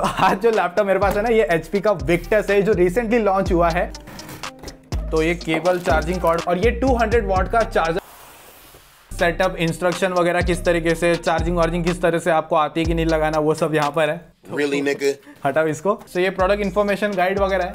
आज जो लैपटॉप मेरे पास है ना, ये HP का विक्टस है जो रिसेंटली लॉन्च हुआ है। तो ये केबल, चार्जिंग कॉर्ड और ये 200 वॉट का चार्जर, सेटअप, इंस्ट्रक्शन वगैरह किस तरीके से, चार्जिंग वार्जिंग किस तरह से आपको आती है कि नहीं लगाना, वो सब यहाँ पर है। Really, nigga? हटाओ इसको। तो ये प्रोडक्ट इन्फॉर्मेशन गाइड वगैरह है।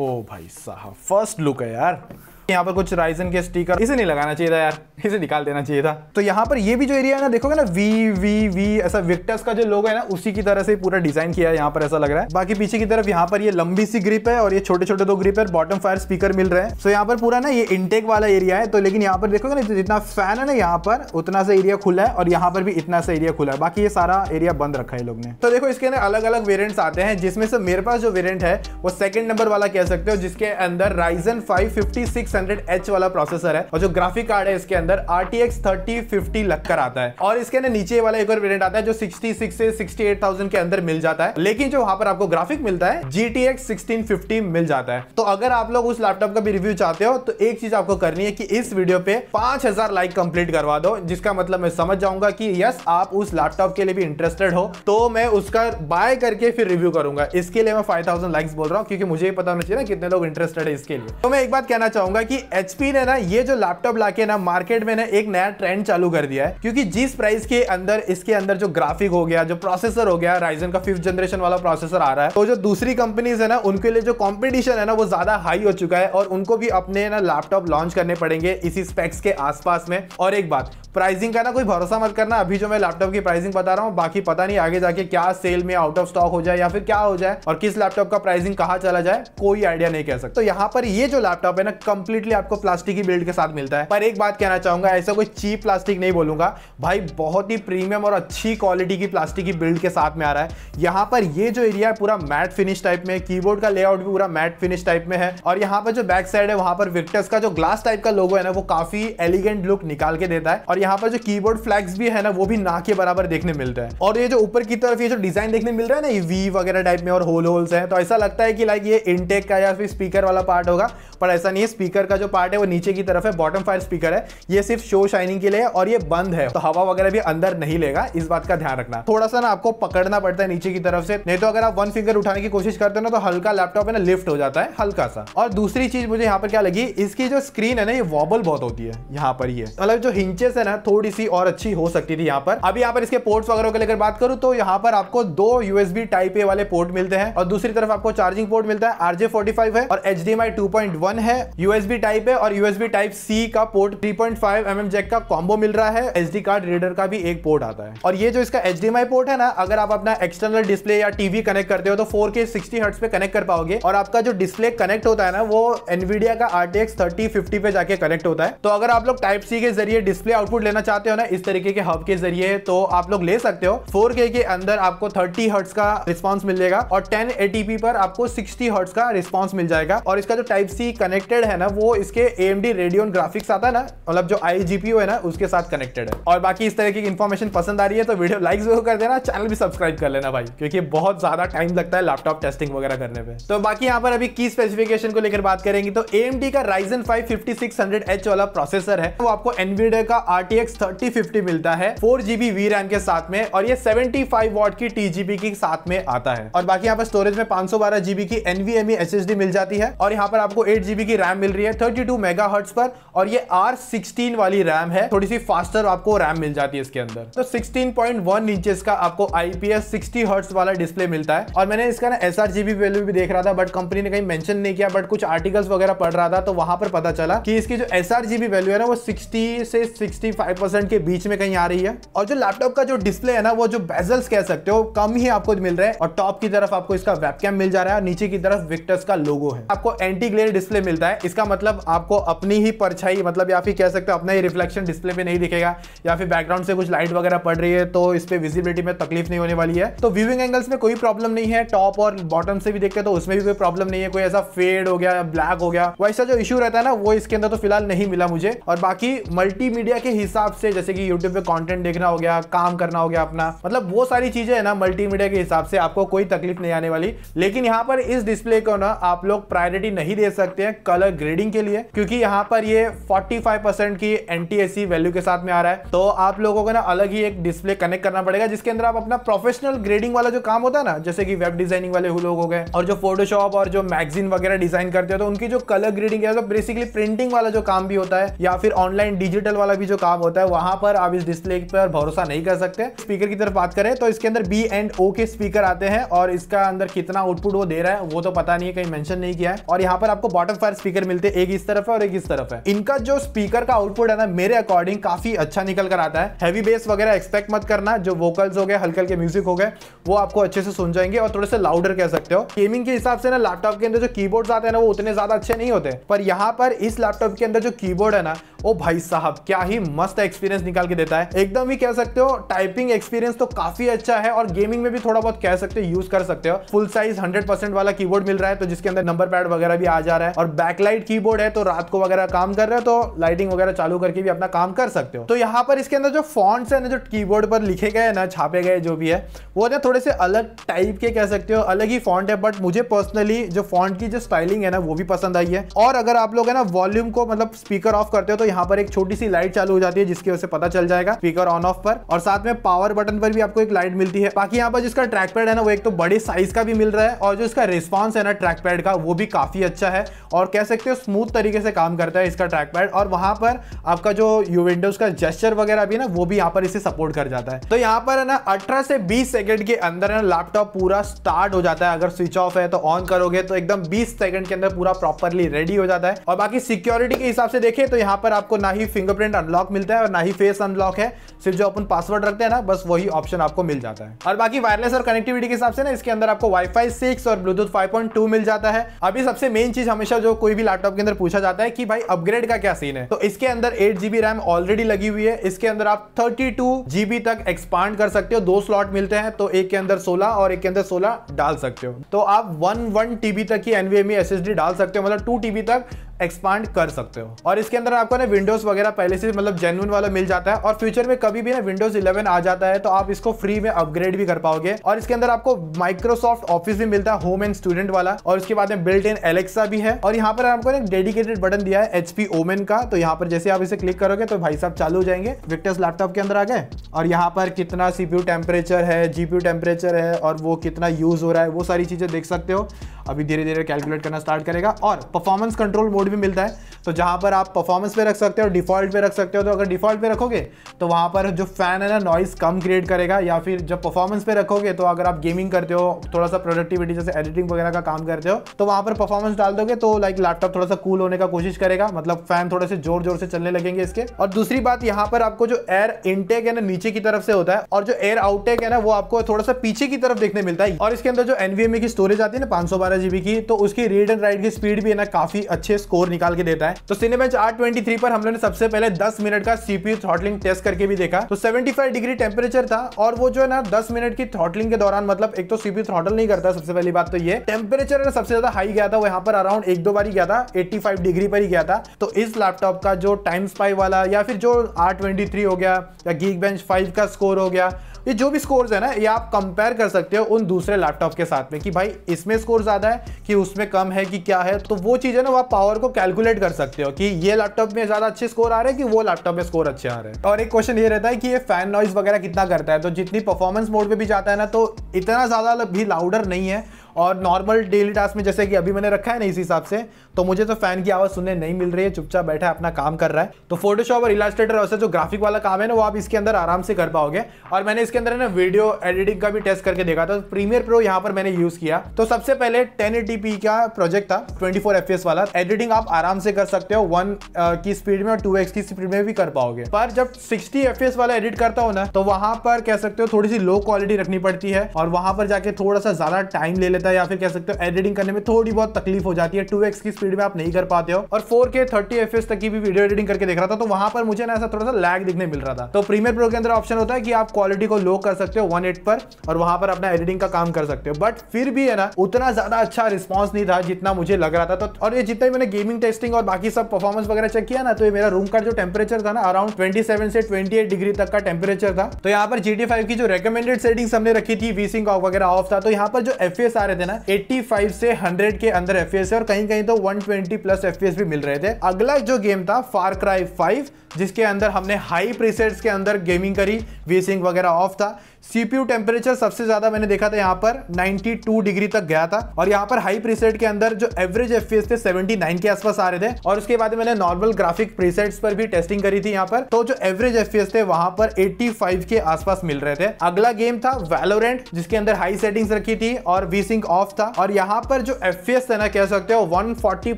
ओ भाई साहब, फर्स्ट लुक है यार। यहाँ पर कुछ राइजन के स्टिकर, इसे नहीं लगाना चाहिए था यार, इसे निकाल देना चाहिए था। तो यहाँ पर ये भी जो एरिया है ना, देखोगे ना वी ऐसा विक्टस का जो लोगो है ना, उसी की तरह से पूरा डिजाइन किया है यहाँ पर, ऐसा लग रहा है। बाकी पीछे की तरफ यहाँ पर ये लंबी सी ग्रिप है और ये छोटे छोटे 2 ग्रिप है, बॉटम फायर स्पीकर मिल रहे हैं। तो यहाँ पर पूरा ना ये इनटेक वाला एरिया है। तो लेकिन यहाँ पर देखोगे ना, जितना फैन है ना यहाँ पर, उतना सा एरिया खुला है और यहाँ पर भी इतना सा एरिया खुला है। बाकी ये सारा एरिया बंद रखा है लोग ने। तो देखो इसके अंदर अलग अलग वेरिएंट्स आते हैं, जिसमें से मेरे पास जो वेरिएंट है वो सेकंड नंबर वाला कह सकते हो, जिसके अंदर Ryzen 5 5600H वाला प्रोसेसर है और जो ग्राफिक कार्ड है इसके अंदर RTX 3050 लगकर आता है। और इसके अंदर नीचे वाला एक और वेरिएंट आता है जो 66 से 68,000 के अंदर मिल जाता है, लेकिन जो वहां पर आपको ग्राफिक मिलता है GTX 1650 मिल जाता है। तो अगर आप लोग उस लैपटॉप का भी रिव्यू चाहते हो तो एक चीज आपको करनी है कि इस वीडियो पे 5000 लाइक कंप्लीट करवा दो, जिसका मतलब मैं समझ जाऊंगा कि यस आप उस लैपटॉप के लिए भी इंटरेस्टेड हो, तो मैं उसका बाय करके फिर रिव्यू करूंगा। इसके लिए मैं 5000 लाइक्स बोल रहा हूं, क्योंकि मुझे पता होना चाहिए ना कितने लोग इंटरेस्टेड है इसके लिए। तो मैं एक बात कहना चाहूंगा कि HP ने ना ये जो लैपटॉप लाके ना मार्केट में ना एक नया ट्रेंड चालू कर दिया है, क्योंकि जिस प्राइस के अंदर इसके अंदर जो ग्राफिक हो गया, जो प्रोसेसर हो गया, Ryzen का 5th जनरेशन वाला प्रोसेसर आ रहा है, तो जो दूसरी कंपनीज है ना उनके लिए जो कंपटीशन है ना वो ज्यादा हाई हो चुका है और उनको भी अपने ना लैपटॉप लॉन्च करने पड़ेंगे इसी स्पेक्स के आसपास में। और एक बात, प्राइसिंग का ना कोई भरोसा मत करना। अभी जो मैं लैपटॉप की प्राइसिंग बता रहा हूँ, बाकी पता नहीं आगे जाके क्या सेल में आउट ऑफ स्टॉक हो जाए या फिर क्या हो जाए और किस लैपटॉप का प्राइसिंग कहाँ चला जाए, कोई आइडिया नहीं कह सकता। तो यहाँ पर ये जो लैपटॉप है ना कंप्लीटली आपको प्लास्टिक की बिल्ड के साथ मिलता है। पर एक बात कहना चाहूंगा, ऐसा कोई चीप प्लास्टिक नहीं बोलूंगा भाई, बहुत ही प्रीमियम और अच्छी क्वालिटी की प्लास्टिक की बिल्ड के साथ में आ रहा है। यहाँ पर ये जो एरिया है पूरा मैट फिनिश टाइप में, कीबोर्ड का लेआउट भी पूरा मैट फिनिश टाइप में है और यहाँ पर जो बैक साइड है वहां पर विक्टस का जो ग्लास टाइप का लोगो है ना वो काफी एलिगेंट लुक निकाल के देता है। और यहाँ पर जो कीबोर्ड फ्लैग्स भी है ना वो भी ना के बराबर देखने मिलता है। और ये जो ऊपर की तरफ ये जो डिजाइन देखने मिल रहा है ना, ये वी वगैरह टाइप में और होल्स है, तो ऐसा लगता है कि लाइक ये इनटेक का या फिर स्पीकर वाला पार्ट होगा, पर ऐसा नहीं है। स्पीकर का जो पार्ट है वो नीचे की तरफ है, बॉटम फायर स्पीकर है, ये सिर्फ शो शाइनिंग के लिए और ये बंद है, तो हवा वगैरह भी अंदर नहीं लेगा, इस बात का ध्यान रखना। थोड़ा सा ना आपको पकड़ना पड़ता है नीचे की तरफ से, नहीं तो अगर आप 1 फिंगर उठाने की कोशिश करते हो ना तो हल्का लैपटॉप है ना लिफ्ट हो जाता है हल्का सा। और दूसरी चीज मुझे यहाँ पर क्या लगी, इसकी जो स्क्रीन है ना ये वॉबल बहुत होती है यहाँ पर, ये मतलब जो हिंचेस है ना थोड़ी सी और अच्छी हो सकती थी यहाँ पर। अभी यहाँ पर इसके पोर्ट्स वगैरह को लेकर बात करूं तो यहाँ पर आपको 2 USB टाइप ए वाले पोर्ट मिलते हैं और दूसरी तरफ आपको चार्जिंग पोर्ट मिलता है, RJ45 है और HDMI 2.1 है, USB टाइप है और USB टाइप C का पोर्ट 3.5 mm जैक का कॉम्बो मिल रहा है, SD कार्ड रीडर का भी एक पोर्ट आता है। और ये जो इसका HDMI पोर्ट है ना, अगर आप अपना एक्सटर्नल डिस्प्ले या टीवी कनेक्ट करते हो तो 4K 60 हर्ट्ज पे कनेक्ट कर पाओगे और आपका जो डिस्प्ले कनेक्ट होता है ना वो Nvidia का RTX 3050 पे जाके कनेक्ट होता है। तो अगर आप लोग टाइप C के जरिए डिस्प्ले आउटपुट लेना चाहते हो ना इस तरीके के हब के जरिए, तो आप लोग ले सकते हो। 4K के अंदर आपको 30 हर्ट्ज का रिस्पांस मिलेगा और 1080p पर आपको 60 हर्ट्ज का रिस्पांस मिल जाएगा। और इसका जो टाइप C कनेक्टेड है ना वो इसके AMD Radeon ग्राफिक्स आता है ना, मतलब जो iGPU है ना उसके साथ कनेक्टेड है। और बाकी इस तरह की इंफॉर्मेशन पसंद आ रही है तो वीडियो लाइक जरूर कर देना, चैनल भी सब्सक्राइब कर लेना भाई, क्योंकि बहुत ज्यादा टाइम लगता है लैपटॉप टेस्टिंग वगैरह करने पे। तो बाकी यहाँ पर अभी की स्पेसिफिकेशन को लेकर बात करेंगे तो AMD का Ryzen 5 5600H वाला प्रोसेसर है, वो आपको Nvidia का RTX 3050 मिलता है 4GB VRAM के साथ में और ये 75 वॉट की TGP के साथ में आता है। और बाकी यहाँ पर स्टोरेज में 512GB की NVMe SSD मिल जाती है और यहाँ पर आपको 8GB की रैम मिल रही है 32 मेगाहर्ट्ज पर और ये R16 वाली रैम है, थोड़ी सी फास्टर आपको रैम मिल जाती है इसके अंदर। तो 16.1 इंचेस का आपको IPS 60 हर्ट्ज वाला डिस्प्ले मिलता है। और मैंने इसका ना sRGB वैल्यू भी देख रहा था, बट कंपनी ने कहीं मेंशन नहीं किया, बट कुछ आर्टिकल्स वगैरह पढ़ रहा था तो वहां पर पता चला कि इसकी जो sRGB वैल्यू है ना वो 60 से 65% के बीच में कहीं आ रही है। और जो लैपटॉप का जो डिस्प्ले है ना वो जो बेजल्स कह सकते हो कम ही आपको मिल रहा है और टॉप की तरफ आपको इसका वेबकैम मिल जा रहा है और नीचे की तरफ विक्टस का लोगो है। आपको एंटी ग्लेयर डिस्प्ले मिलता है, इसका मतलब आपको अपनी ही परछाई, मतलब या फिर कह सकते हो अपना ही रिफ्लेक्शन डिस्प्ले पे नहीं दिखेगा, या फिर बैकग्राउंड से कुछ लाइट वगैरह पड़ रही है तो इस पे विजिबिलिटी में तकलीफ नहीं होने वाली है। तो व्यूइंग एंगल्स में कोई प्रॉब्लम नहीं है, टॉप और बॉटम से भी देखते तो उसमें भी कोई प्रॉब्लम नहीं है, कोई ऐसा फेड हो गया, ब्लैक हो गया, वैसा जो इशू रहता है ना वो इसके अंदर तो फिलहाल नहीं मिला मुझे। और बाकी मल्टीमीडिया के हिसाब से जैसे कि यूट्यूब पे कंटेंट देखना हो गया, काम करना हो गया अपना, मतलब वो सारी चीजें है ना मल्टीमीडिया के हिसाब से आपको कोई तकलीफ नहीं आने वाली। लेकिन यहाँ पर इस डिस्प्ले को ना आप लोग प्रायोरिटी नहीं दे सकते हैं कलर ग्रेडिंग गेमिंग के लिए, क्योंकि यहाँ पर ये 45% की NTSC वैल्यू के साथ में आ रहा है। तो आप लोगों को ना अलग ही एक डिस्प्ले कनेक्ट करना पड़ेगा जिसके अंदर आप अपना प्रोफेशनल ग्रेडिंग वाला जो काम होता है ना, जैसे कि वेब डिजाइनिंग वाले लोग हो गए और जो फोटोशॉप और जो मैगजीन वगैरह डिजाइन करते हैं, तो उनकी जो कलर ग्रेडिंग है, तो बेसिकली प्रिंटिंग वाला जो काम भी होता है या फिर ऑनलाइन डिजिटल वाला भी जो काम होता है, वहां पर आप इस डिस्प्ले पर भरोसा नहीं कर सकते। स्पीकर की तरफ बात करें तो इसके अंदर B&O के स्पीकर आते हैं और इसका अंदर कितना आउटपुट वो दे रहा है वो तो पता नहीं है, कहीं मेंशन नहीं किया है। और यहाँ पर आपको बॉटम फायर स्पीकर मिलते हैं, एक इस तरफ है और एक इस तरफ है। इनका जो स्पीकर का आउटपुट है ना, मेरे अकॉर्डिंग काफी अच्छा निकल कर आता है। हैवी बेस वगैरह एक्सपेक्ट मत करना, जो वोकल्स हो गए, हल्के हल्के म्यूजिक हो गए, वो आपको अच्छे से सुन जाएंगे और थोड़े से लाउडर कह सकते हो। गेमिंग के हिसाब से ना लैपटॉप के अंदर जो कीबोर्ड्स आते हैं ना, वो उतने ज्यादा अच्छे नहीं होते, पर यहाँ पर इस लैपटॉप के अंदर जो कीबोर्ड है ना, ओ भाई साहब क्या ही मस्त एक्सपीरियंस निकाल के देता है। एकदम ही कह सकते हो टाइपिंग एक्सपीरियंस तो काफी अच्छा है और गेमिंग में भी थोड़ा बहुत कह सकते हो यूज कर सकते हो। फुल साइज 100% वाला कीबोर्ड मिल रहा है, तो जिसके अंदर नंबर पैड वगैरह भी आ जा रहा है और बैकलाइट कीबोर्ड है, तो रात को वगैरह काम कर रहे हो तो लाइटिंग वगैरह चालू करके भी अपना काम कर सकते हो। तो यहाँ पर इसके अंदर जो फॉन्ट्स है ना, जो कीबोर्ड पर लिखे गए ना, छापे गए जो भी है, वो ना थोड़े से अलग टाइप के कह सकते हो, अलग ही फॉन्ट है। बट मुझे पर्सनली जो फॉन्ट की जो स्टाइलिंग है ना, वो भी पसंद आई है। और अगर आप लोग है ना वॉल्यूम को मतलब स्पीकर ऑफ करते हो तो यहाँ पर एक छोटी सी लाइट चालू हो जाती है, जिसकी वजह से पता चल जाएगा स्पीकर ऑन ऑफ पर। और साथ में पावर बटन पर भी आपको एक लाइट मिलती है। बाकी यहाँ पर जिसका ट्रैक पैड है ना, वो एक तो बड़े साइज का भी मिल रहा है और जो इसका रिस्पॉन्स है ना ट्रैक पैड का, वो भी काफी अच्छा है और कह सकते हो स्मूथ तरीके से काम करता है इसका ट्रैक पैड। और वहां पर आपका जो विंडोज का जेस्चर वगैरह भी ना, वो भी यहाँ पर इसे सपोर्ट कर जाता है। तो यहाँ पर है ना 18 से 20 सेकंड के अंदर ना लैपटॉप पूरा स्टार्ट हो जाता है। अगर स्विच ऑफ है तो ऑन करोगे तो एकदम 20 सेकंड के अंदर पूरा प्रॉपरली रेडी हो जाता है। और बाकी सिक्योरिटी के हिसाब से देखें तो यहाँ पर आपको ना ही फिंगरप्रिंट अनलॉक मिलता है और ना ही फेस अनलॉक है, सिर्फ जो अपन पासवर्ड रखते हैं ना, बस वही ऑप्शन आपको मिल जाता है। और बाकी वायरलेस और कनेक्टिविटी के हिसाब से ना इसके अंदर आपको Wi-Fi 6 और Bluetooth 5.2 मिल जाता है। अभी सबसे मेन चीज हमेशा जो कोई भी लैपटॉप के अंदर पूछा जाता है कि भाई अपग्रेड का क्या सीन है, तो इसके अंदर 8GB रैम ऑलरेडी लगी हुई है। इसके अंदर आप 32GB तक एक्सपांड कर सकते हो, 2 स्लॉट मिलते हैं, तो एक के अंदर 16 और एक के अंदर 16 डाल सकते हो। तो आप 1 TB तक की NVMe SSD डाल सकते हो, मतलब 2 TB तक एक्सपांड कर सकते हो। और इसके अंदर आपको ना विंडोज वगैरह पहले से मतलब जेन्युइन वाला मिल जाता है और फ्यूचर में कभी भी ना विंडोज 11 आ जाता है तो आप इसको फ्री में अपग्रेड भी कर पाओगे। और इसके अंदर आपको माइक्रोसॉफ्ट ऑफिस भी मिलता है, होम एंड स्टूडेंट वाला, और इसके बाद में बिल्ट इन एलेक्सा भी है। और यहाँ पर आपको एक डेडिकेटेड बटन दिया है HP ओमेन का, तो यहाँ पर जैसे आप इसे क्लिक करोगे तो भाई साहब चालू हो जाएंगे। विक्टर्स लैपटॉप के अंदर आ गए और यहाँ पर कितना CPU टेम्परेचर है, GPU टेम्परेचर है और वो कितना यूज हो रहा है, वो सारी चीजें देख सकते हो। अभी धीरे धीरे कैलकुलेट करना स्टार्ट करेगा। और परफॉर्मेंस कंट्रोल मोड भी मिलता है, तो जहां पर आप परफॉर्मेंस पे रख सकते हो, डिफॉल्ट पे रख सकते हो। तो अगर डिफॉल्ट पे रखोगे तो वहां पर जो फैन है ना नॉइस कम क्रिएट करेगा, या फिर जब परफॉर्मेंस पे रखोगे तो अगर आप गेमिंग करते हो, थोड़ा सा प्रोडक्टिविटी जैसे एडिटिंग वगैरह का काम करते हो, तो वहां पर परफॉर्मेंस डाल दोगे तो लाइक लैपटॉप थोड़ा सा कूल होने का कोशिश करेगा, मतलब फैन थोड़े से जोर जोर से चलने लगेंगे इसके। और दूसरी बात, यहाँ पर आपको जो एयर इनटेक है ना नीचे की तरफ से होता है और जो एयर आउटटेक है ना वो आपको थोड़ा सा पीछे की तरफ देखने मिलता है। और इसके अंदर जो NVMe की स्टोरेज आती है ना 512GB की, तो उसकी रीड एंड राइट की स्पीड भी है ना काफी अच्छे स्कोर निकाल के देता है। तो सिनेबेंच R23 पर हम लोगों ने सबसे पहले 10 मिनट का CPU थ्रॉटलिंग टेस्ट करके भी देखा, तो 75 डिग्री टेम्परेचर था। और वो जो है ना 10 मिनट की थ्रॉटलिंग के दौरान, मतलब एक तो CPU थ्रॉटल नहीं करता, सबसे पहली बात तो ये टेम्परेचर सबसे ज्यादा हाई गया था, वो यहाँ पर अराउंड 1-2 बार ही गया था, 85 डिग्री पर ही गया था। तो इस लैपटॉप का जो टाइम स्पाई वाला या फिर जो R23 हो गया या Geekbench 5 का स्कोर हो गया, ये जो भी स्कोर्स है ना, ये आप कंपेयर कर सकते हो उन दूसरे लैपटॉप के साथ में कि भाई इसमें स्कोर ज्यादा है कि उसमें कम है कि क्या है। तो वो चीज है ना, वो आप पावर को कैलकुलेट कर सकते हो कि ये लैपटॉप में ज्यादा अच्छे स्कोर आ रहे हैं कि वो लैपटॉप में स्कोर अच्छे आ रहे हैं। और एक क्वेश्चन ये रहता है कि ये फैन नॉइज वगैरह कितना करता है, तो जितनी परफॉर्मेंस मोड पे भी जाता है ना, तो इतना ज्यादा भी लाउडर नहीं है। और नॉर्मल डेली टास्क में जैसे कि अभी मैंने रखा है ना इस हिसाब से, तो मुझे तो फैन की आवाज सुनने नहीं मिल रही है, चुपचाप बैठा है अपना काम कर रहा है। तो फोटोशॉप और इलास्ट्रेटर वैसे जो ग्राफिक वाला काम है ना, वो आप इसके अंदर आराम से कर पाओगे। और मैंने इसके अंदर ना वीडियो एडिटिंग का भी टेस्ट करके देखा था, प्रीमियर प्रो यहाँ पर मैंने यूज किया। तो सबसे पहले 1080p का प्रोजेक्ट था, 24 FPS वाला। एडिटिंग आप आराम से कर सकते हो 1 की स्पीड में और 2x की स्पीड में भी कर पाओगे। पर जब 60 FPS वाला एडिट करता हो ना, तो वहां पर कह सकते हो थोड़ी सी लो क्वालिटी रखनी पड़ती है और वहां पर जाके थोड़ा सा ज्यादा टाइम ले लेता है, या फिर कह सकते हो एडिटिंग करने में थोड़ी बहुत तकलीफ हो जाती है। 2x की स्पीड में आप नहीं कर पाते हो। और 4K 30 FPS तक की भी वीडियो एडिटिंग करके देख रहा था, तो वहां पर मुझे ना ऐसा थोड़ा सा लैग दिखने मिल रहा था। तो प्रीमियर प्रो के अंदर ऑप्शन होता है कि आप क्वालिटी को लो कर सकते हो 1.8 पर और वहां पर अपना एडिटिंग का काम कर सकते हो। बट फिर भी है ना उतना ज्यादा अच्छा रिस्पॉन्स नहीं था जितना मुझे लग रहा था। तो और ये जितना ही मैंने गेमिंग टेस्टिंग और बाकी सब परफॉर्मेंस वगैरह चेक किया ना, तो ये मेरा रूम का जो टेम्परेचर था ना अराउंड 27 से 28 डिग्री तक का टेम्परेचर था। तो यहाँ पर GTA 5 की जो रिकमेंडेड सेटिंग्स हमने रखी थी, वीसिंक वगैरह ऑफ था, तो यहाँ पर जो FPS आ रहे रहे थे ना 85 से 100 के अंदर FPS है और कहीं कहीं तो 120 प्लस FPS भी मिल रहे थे। अगला जो गेम था फार क्राई 5, जिसके अंदर हमने हाई प्रीसेट्स के अंदर गेमिंग करी, वीसिंग वगैरह ऑफ था। CPU टेम्परेचर सबसे ज्यादा मैंने देखा था यहाँ पर 92 डिग्री तक गया था और यहाँ पर हाई प्रीसेट के अंदर जो एवरेज FPS थे 79 के आसपास आ रहे थे। और उसके बाद मैंने नॉर्मल ग्राफिक प्रीसेट्स पर भी टेस्टिंग करी थी यहाँ पर, तो जो एवरेज FPS थे वहां पर 85 के आसपास मिल रहे थे। अगला गेम था वैलोरेंट, जिसके अंदर हाई सेटिंग्स रखी थी और वीसिंग ऑफ था और यहाँ पर जो FPS थे ना, कह सकते हो 140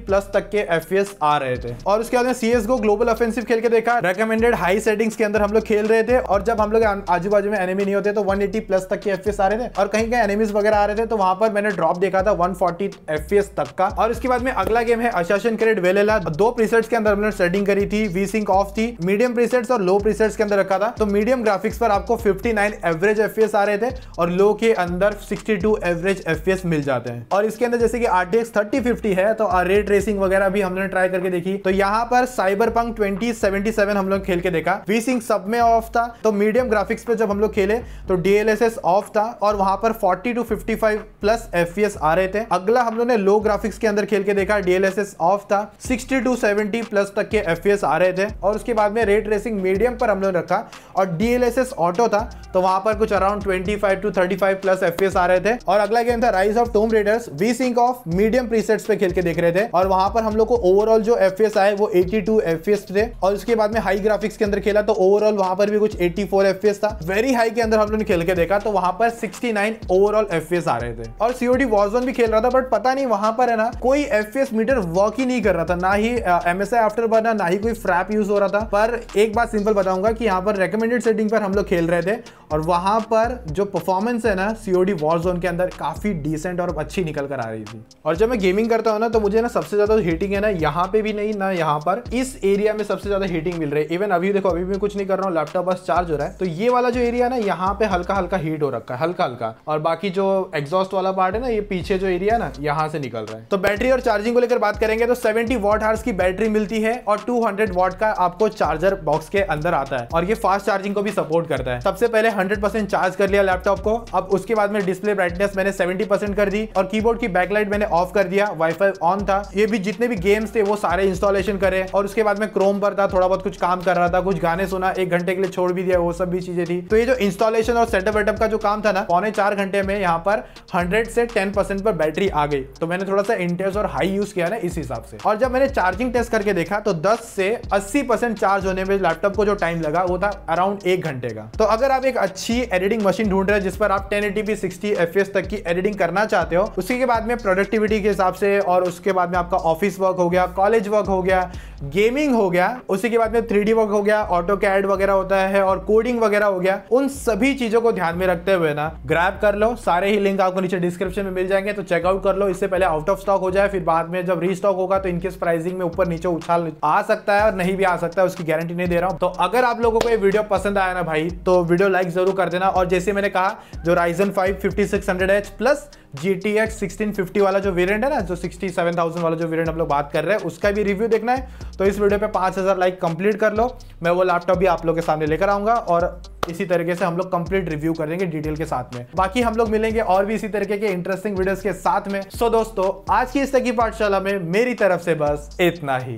प्लस तक के FPS आ रहे थे। और उसके बाद में CSGO ग्लोबल ऑफेंसिव खेल के देखा, रेकमेंडेड हाई सेटिंग्स के अंदर हम लोग खेल रहे थे और जब हम लोग आजू बाजू में एनिमी नहीं होते तो 180 प्लस तक के FPS आ रहे थे और कहीं कहीं एनिमीज वगैरह आ रहे थे, तो वहां पर मैंने ड्रॉप देखा था 140 FPS तक का। और इसके बाद में अगला गेम है असासिन क्रीड वेलेला। 2 प्रीसेट्स के अंदर हमने सेटिंग करी थी, वीसिंक ऑफ थी, मीडियम प्रीसेट्स और लो प्रीसेट्स के अंदर रखा था। तो मीडियम ग्राफिक्स पर आपको 59 एवरेज FPS आ रहे थे और लो के अंदर 62 एवरेज FPS मिल जाते हैं। और इसके अंदर जैसे कि RTX 3050 है तो रे ट्रेसिंग वगैरह भी हमने ट्राई करके देखी। तो यहाँ पर साइबरपंक 2077 हम लोग खेल के देखा, वीसिंक सब में ऑफ था। तो मीडियम ग्राफिक्स पे जब हम लोग खेले तो DLSS ऑफ था और वहां पर 40 to 55 प्लस FPS आ रहे थे। अगला हम लोग ने लो ग्राफिक्स के अंदर खेल के देखा, DLSS ऑफ था, 60 to 70 प्लस तक के FPS आ रहे थे। और उसके बाद में रे ट्रेसिंग मीडियम पर हम लोग रखा और DLSS ऑटो था, तो वहां पर कुछ अराउंड 25 to 35 प्लस FPS आ रहे थे। और अगला गेम था Rise of Tomb Raiders, vsync off medium presets पे खेल के देख रहे थे और वहां पर हम लोग को ओवरऑल जो FPS आए वो 82 FPS थे। और उसके बाद में हाई ग्राफिक्स के अंदर खेला तो ओवरऑल वहां पर भी कुछ 84 FPS था। वेरी हाई के अंदर हम लोग ने खेल के देखा तो वहां पर 69 ओवरऑल FPS आ रहे थे। और COD वॉरज़ोन भी खेल रहा था, बट पता नहीं वहां पर है ना कोई FPS मीटर वर्क ही नहीं कर रहा था, ना ही MSI आफ्टरबर्नर, ना ही कोई फ्रैप यूज हो रहा था। पर एक बात सिंपल बताऊंगा कि यहाँ पर रेकमेंडेड सेटिंग पर हम लोग खेल रहे थे और वहां पर जो परफॉर्मेंस है ना COD वॉरज़ोन के अंदर काफी डिसेंट और अच्छी निकल कर आ रही थी। और जब मैं गेमिंग करता हूँ ना तो मुझे ना सबसे ज्यादा हीटिंग है ना यहाँ पे भी नहीं ना यहाँ पर, इस एरिया में सबसे ज्यादा हीटिंग मिल रही है। इवन अभी देखो, अभी भी कुछ नहीं कर रहा हूँ, लैपटॉप बस चार्ज हो रहा है, तो ये वाला जो एरिया ना यहाँ पे हल्का हल्का हीट हो रखा है, हल्का हल्का। और बाकी जो एग्जॉस्ट वाला पार्ट है ना, ये पीछे जो एरिया ना यहाँ से निकल रहा है। तो बैटरी और चार्जिंग को लेकर बात करेंगे तो 70 वॉट आवर्स की बैटरी मिलती है और 200 वॉट का आपको चार्जर बॉक्स के अंदर आता है और ये फास्ट चार्जिंग को भी सपोर्ट करता है। सबसे पहले 100% चार्ज कर लिया लैपटॉप को। अब उसके बाद में डिस्प्ले ब्राइटनेस मैंने 70% कर दी और कीबोर्ड की बैकलाइट मैंने ऑफ कर दिया, वाईफाई ऑन था। ये भी जितने भी गेम्स थे वो सारे इंस्टॉलेशन करे और उसके बाद में क्रोम पर था, थोड़ा बहुत कुछ काम कर रहा था, कुछ गाने सुना, 1 घंटे के लिए छोड़ भी दिया, वो सब भी चीजें थी। तो ये जो इंस्टॉलेशन और सेटअप वेटअप का जो काम था ना, पौने 4 घंटे में यहाँ पर 100 से 10% पर बैटरी आ गई। तो मैंने थोड़ा सा इंटेंस और हाई यूज किया ना इस हिसाब से। और जब मैंने चार्जिंग टेस्ट करके देखा तो 10 से 80% चार्ज होने में लैपटॉप को जो टाइम लगा वो था अराउंड 1 घंटे का। तो अगर आप एक अच्छी एडिटिंग मशीन ढूंढ रहे हैं जिस पर आप 1080p 60 FPS तक की एडिटिंग करना चाहते हो, उसी के बाद में प्रोडक्टिविटी के हिसाब से और उसके बाद में आपका ऑफिस वर्क हो गया, कॉलेज वर्क हो गया, गेमिंग हो गया, उसी के बाद में 3D वर्क हो गया, ऑटो कैड वगैरह होता है और कोडिंग वगैरह हो गया, उन सभी चीजों को ध्यान में रखते हुए ना ग्रैब कर लो। सारे ही लिंक आपको नीचे डिस्क्रिप्शन में मिल जाएंगे, तो चेकआउट कर लो। इससे पहले आउट ऑफ स्टॉक हो जाए, फिर बाद में जब रीस्टॉक होगा तो इनकेस प्राइसिंग में ऊपर नीचे उछाल आ सकता है और नहीं भी आ सकता है, उसकी गारंटी नहीं दे रहा हूं। तो अगर आप लोगों को ये वीडियो पसंद आया ना भाई, तो वीडियो लाइक जरूर कर देना। और जैसे मैंने कहा, जो Ryzen 5 5600H प्लस GTX 1650 वाला जो वेरिएंट है ना, जो 67,000 वाला जो वेरिएंट हम लोग बात कर रहे हैं, उसका भी रिव्यू देखना है तो इस वीडियो पे 5000 लाइक कंप्लीट कर लो। मैं वो लैपटॉप भी आप लोग के सामने लेकर आऊंगा और इसी तरीके से हम लोग कंप्लीट रिव्यू कर देंगे डिटेल के साथ में। बाकी हम लोग मिलेंगे और भी इसी तरीके के इंटरेस्टिंग वीडियोस के साथ में। सो दोस्तों, आज की इस तक की पाठशाला में मेरी तरफ से बस इतना ही।